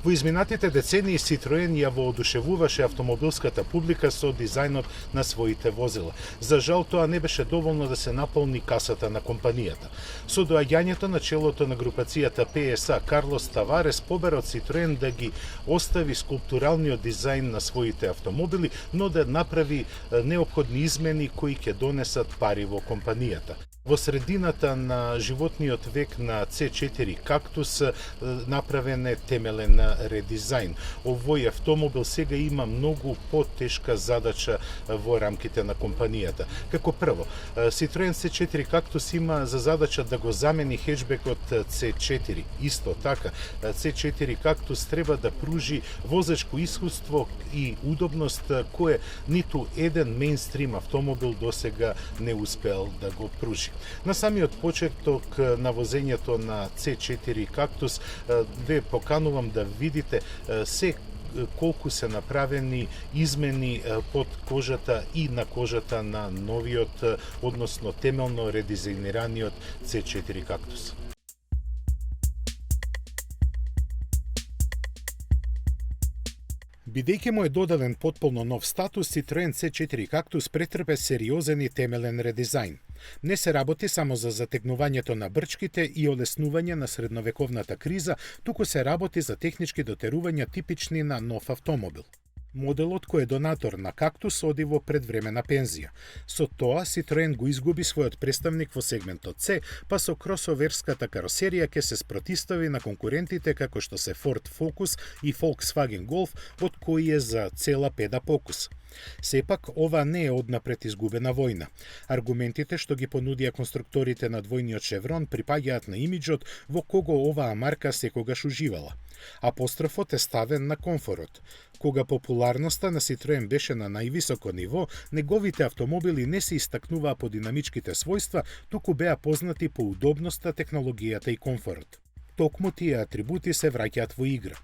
Во изминатите децении Citroen ја воодушевуваше автомобилската публика со дизајнот на своите возила. За жал тоа не беше доволно да се наполни касата на компанијата. Со доаѓањето на челото на групацијата PSA Карлос Таварес побера од Citroen да ги остави скулптуралниот дизајн на своите автомобили, но да направи неопходни измени кои ќе донесат пари во компанијата. Во средината на животниот век на C4 Cactus направен е темелен редизајн. Овој автомобил сега има многу потешка задача во рамките на компанијата. Како прво, Citroen C4 Cactus има за задача да го замени хеджбекот C4. Исто така, C4 Cactus треба да пружи возачко искуство и удобност кое ниту еден мејнстрим автомобил досега не успел да го пружи. На самиот почеток на возењето на C4 Cactus ве поканувам да видите се колку се направени измени под кожата и на кожата на новиот, односно темелно редизајнираниот C4 Cactus. Бидејќи му е додаден потполно нов статус, Citroen C4 Cactus претрпе сериозен и темелен редизајн. Не се работи само за затегнувањето на брчките и олеснување на средновековната криза, туку се работи за технички дотерувања типични на нов автомобил. Моделот кој е донатор на Cactus оди во предвремена пензија. Со тоа, Citroen го изгуби својот представник во сегментот C, па со кросоверската каросерија ќе се спротистави на конкурентите како што се Ford Focus и Volkswagen Golf, од кои е за цела педа покус. Сепак, ова не е однапред изгубена војна. Аргументите што ги понудија конструкторите на двојниот шеврон припаѓаат на имиџот во кого оваа марка секогаш уживала. Апострофот е ставен на комфорот. Кога популарноста на Citroen беше на највисоко ниво, неговите автомобили не се истакнуваа по динамичките својства, туку беа познати по удобноста, технологијата и комфорот. Токму тие атрибути се враќаат во игра.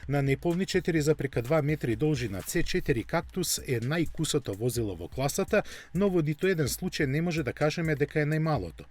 На неполни 4,2 метри должина C4 Cactus е најкусото возило во класата, но во ниту еден случај не може да кажеме дека е најмалото.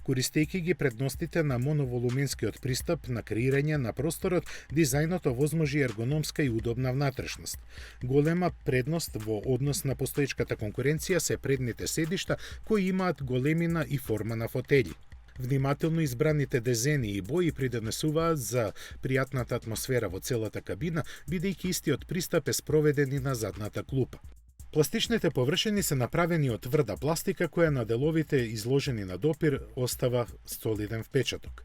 Користејќи ги предностите на моноволуменскиот пристап на креирање на просторот, дизајнот овозможи ергономска и удобна внатрешност. Голема предност во однос на постоечката конкуренција се предните седишта кои имаат големина и форма на фотели. Внимателно избраните дезени и бои придонесуваат за пријатната атмосфера во целата кабина, бидејќи истиот пристап е спроведен и на задната клупа. Пластичните површини се направени од тврда пластика која на деловите изложени на допир остава солиден впечаток.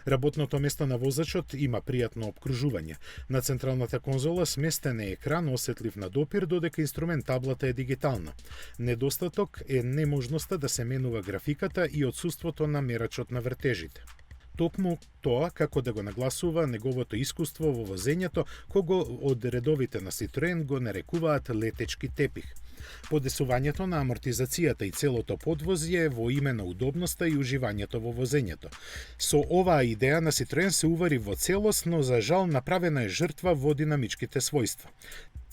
Работното место на возачот има пријатно опкружување. На централната конзола сместен е екран осетлив на допир, додека инструмент таблата е дигитална. Недостаток е неможноста да се менува графиката и отсуството на мерачот на вртежите. Токму тоа, како да го нагласува неговото искуство во возењето, кого од редовите на Citroen го нарекуваат летечки тепих. Подесувањето на амортизацијата и целото подвозје во име на удобноста и уживањето во возењето. Со оваа идеја на Citroen се увари во целост, но за жал направена е жртва во динамичките својства.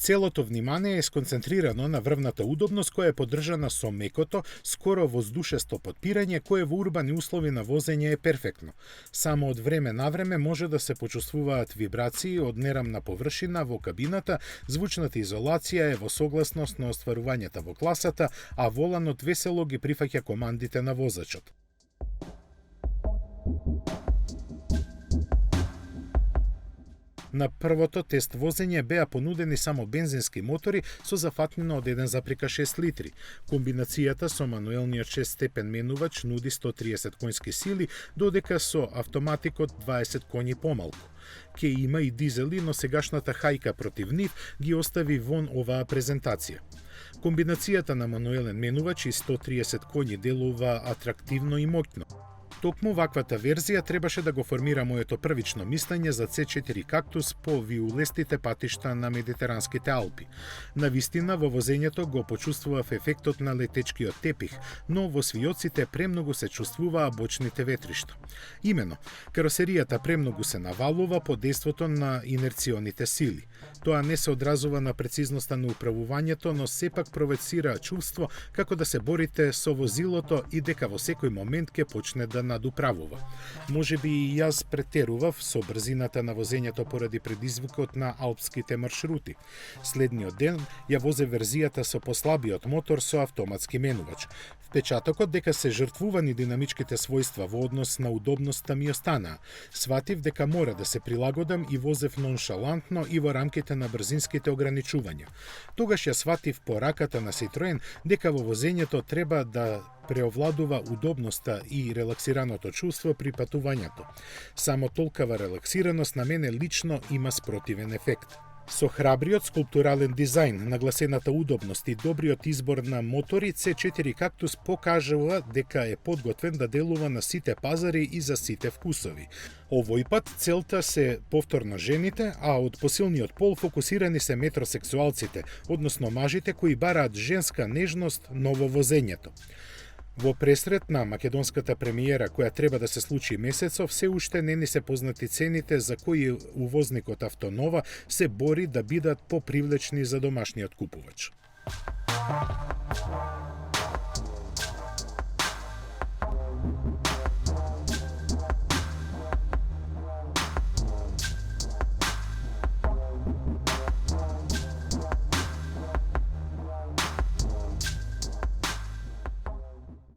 Целото внимание е сконцентрирано на врвната удобност која е поддржана со мекото, скоро воздушесто потпирање кое во урбани услови на возење е перфектно. Само од време на време може да се почувствуваат вибрации од нерамна површина во кабината, звучната изолација е во согласност на остварувањата во класата, а воланот весело ги прифаќа командите на возачот. На првото тест возење беа понудени само бензински мотори со зафатнина од 1,6 литри. Комбинацијата со мануелниот 6-степен менувач нуди 130 конски сили, додека со автоматикот 20 коњи помалку. Ке има и дизели, но сегашната хајка против нив ги остави вон оваа презентација. Комбинацијата на мануелен менувач и 130 коњи делува атрактивно и моќно. Токму ваквата верзија требаше да го формира моето првично мислење за C4 Cactus по виулестите патишта на Медитеранските Алпи. Навистина во возењето го почувствував ефектот на летечкиот тепих, но во свиоците премногу се чувствуваа бочните ветришта. Имено, каросеријата премногу се навалува под дејството на инерционите сили. Тоа не се одразува на прецизноста на управувањето, но сепак провоцира чувство како да се борите со возилото и дека во секој момент ќе почне да надуправува. Можеби и јас претерував со брзината на возењето поради предизвикот на алпските маршрути. Следниот ден ја возе верзијата со послабиот мотор со автоматски менувач. Впечатокот дека се жртвувани динамичките својства во однос на удобноста ми останаа. Сватив дека мора да се прилагодам и возев ноншалантно и во рамките на брзинските ограничувања. Тогаш ја сватив пораката на Citroen дека во возењето треба да преовладува удобноста и релаксираното чувство при патувањето. Само толкава релаксираност на мене лично има спротивен ефект. Со храбриот скулптурален дизајн, нагласената удобност и добриот избор на мотори, C4 Cactus покажува дека е подготвен да делува на сите пазари и за сите вкусови. Овој пат целта се повторно жените, а од посилниот пол фокусирани се метросексуалците, односно мажите кои бараат женска нежност, но во возењето. Во пресрет на македонската премиера, која треба да се случи месецов, се уште не ни се познати цените за кои увозникот Автонова се бори да бидат попривлечни за домашниот купувач.